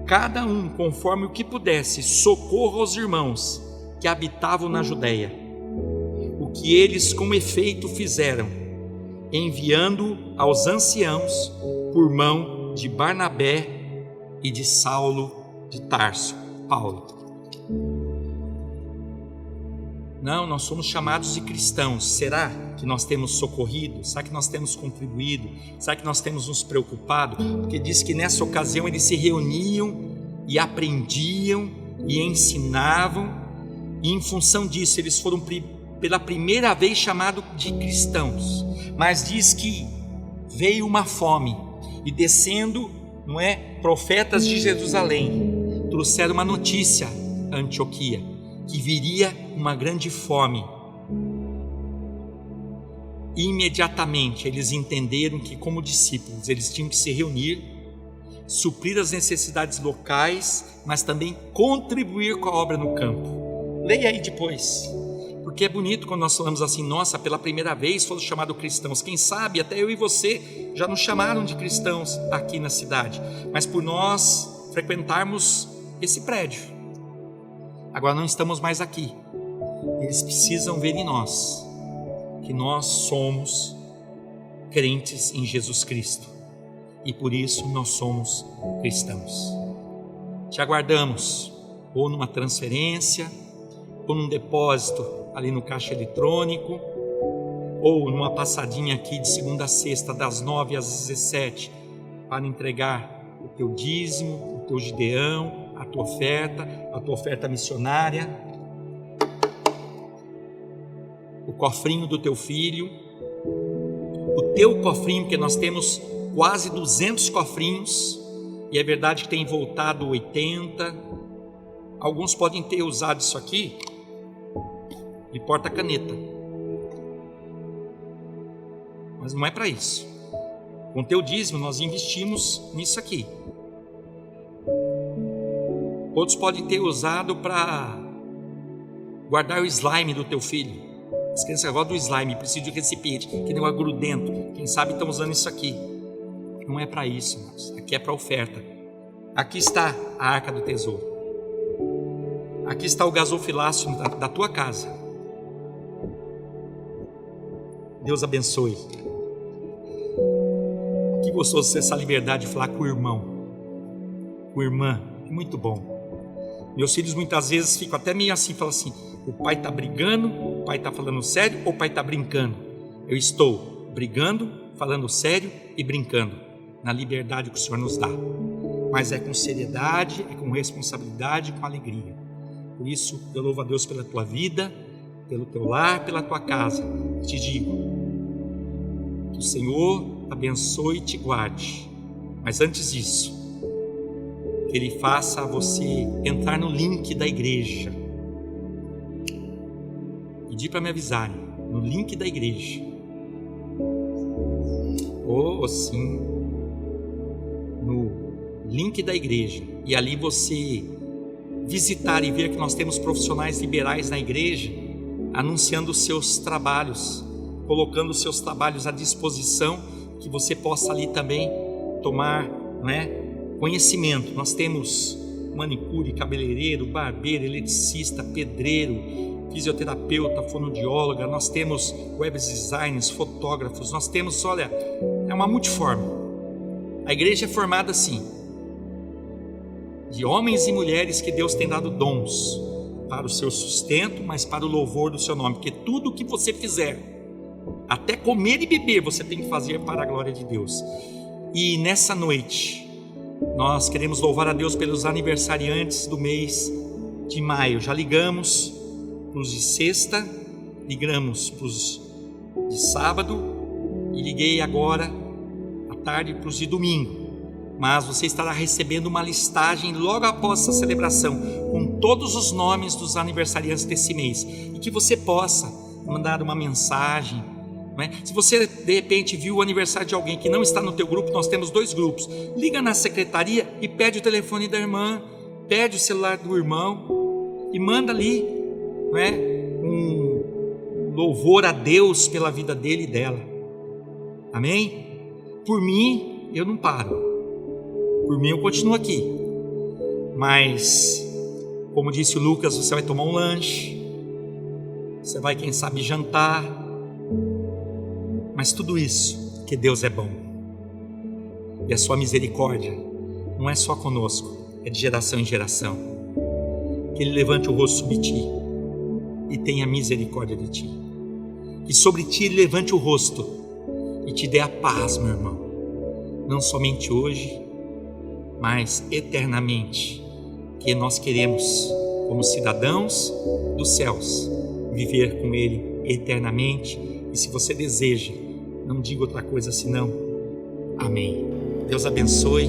cada um, conforme o que pudesse, socorro aos irmãos que habitavam na Judéia. O que eles com efeito fizeram, enviando aos anciãos por mão de Barnabé e de Saulo de Tarso, Paulo. Não, nós somos chamados de cristãos. Será que nós temos socorrido? Será que nós temos contribuído? Será que nós temos nos preocupado? Porque diz que nessa ocasião eles se reuniam e aprendiam e ensinavam, e em função disso eles foram pela primeira vez chamados de cristãos. Mas diz que veio uma fome, e descendo, não é, profetas de Jerusalém trouxeram uma notícia a Antioquia, que viria uma grande fome. Imediatamente eles entenderam que, como discípulos, eles tinham que se reunir, suprir as necessidades locais, mas também contribuir com a obra no campo. Leia aí depois, porque é bonito quando nós falamos assim: nossa, pela primeira vez foram chamados cristãos. Quem sabe até eu e você já nos chamaram de cristãos aqui na cidade, mas por nós frequentarmos esse prédio, agora não estamos mais aqui. Eles precisam ver em nós que nós somos crentes em Jesus Cristo, e por isso nós somos cristãos. Te aguardamos, ou numa transferência, ou num depósito ali no caixa eletrônico, ou numa passadinha aqui de segunda a sexta, das 9 às 17, para entregar o teu dízimo, o teu gideão, a tua oferta missionária, o cofrinho do teu filho, o teu cofrinho, porque nós temos quase 200 cofrinhos, e é verdade que tem voltado 80, alguns podem ter usado isso aqui de porta-caneta, mas não é para isso. Com o teu dízimo nós investimos nisso aqui. Outros podem ter usado para guardar o slime do teu filho. As crianças gostam do slime, precisam de recipiente, que nem o agrudento. Quem sabe estão usando isso aqui. Não é para isso, irmãos. Aqui é para oferta. Aqui está a arca do tesouro. Aqui está o gasofilácio da tua casa. Deus abençoe. Que gostoso ser essa liberdade de falar com o irmão, com a irmã, é muito bom. Meus filhos muitas vezes ficam até meio assim, falam assim: o pai está brigando, o pai está falando sério ou o pai está brincando? Eu estou brigando, falando sério e brincando, na liberdade que o Senhor nos dá. Mas é com seriedade, é com responsabilidade, com alegria. Por isso, eu louvo a Deus pela tua vida, pelo teu lar, pela tua casa. Te digo, que o Senhor abençoe e te guarde. Mas antes disso, que Ele faça você entrar no link da igreja. Pedi para me avisarem, no link da igreja. Oh, sim, no link da igreja. E ali você visitar e ver que nós temos profissionais liberais na igreja, anunciando os seus trabalhos, colocando os seus trabalhos à disposição, que você possa ali também tomar, conhecimento. Nós temos manicure, cabeleireiro, barbeiro, eletricista, pedreiro, fisioterapeuta, fonoaudióloga, nós temos web designers, fotógrafos, nós temos, olha, é uma multiforme. A igreja é formada assim, de homens e mulheres que Deus tem dado dons para o seu sustento, mas para o louvor do seu nome, porque tudo que você fizer, até comer e beber, você tem que fazer para a glória de Deus. E nessa noite, nós queremos louvar a Deus pelos aniversariantes do mês de maio. Já ligamos para os de sexta, ligamos para os de sábado e liguei agora à tarde para os de domingo. Mas você estará recebendo uma listagem logo após essa celebração, com todos os nomes dos aniversariantes desse mês, e que você possa mandar uma mensagem. Se você de repente viu o aniversário de alguém que não está no teu grupo, nós temos 2 grupos. Liga na secretaria e pede o telefone da irmã, pede o celular do irmão e manda ali, um louvor a Deus pela vida dele e dela. Amém? Por mim, eu não paro. Por mim, eu continuo aqui. Mas, como disse o Lucas, você vai tomar um lanche, você vai, quem sabe, jantar. Mas tudo isso, que Deus é bom. E a sua misericórdia não é só conosco, é de geração em geração. Que Ele levante o rosto sobre ti e tenha misericórdia de ti. Que sobre ti Ele levante o rosto e te dê a paz, meu irmão. Não somente hoje, mas eternamente. Que nós queremos, como cidadãos dos céus, viver com Ele eternamente. E se você deseja, não diga outra coisa senão amém. Deus abençoe.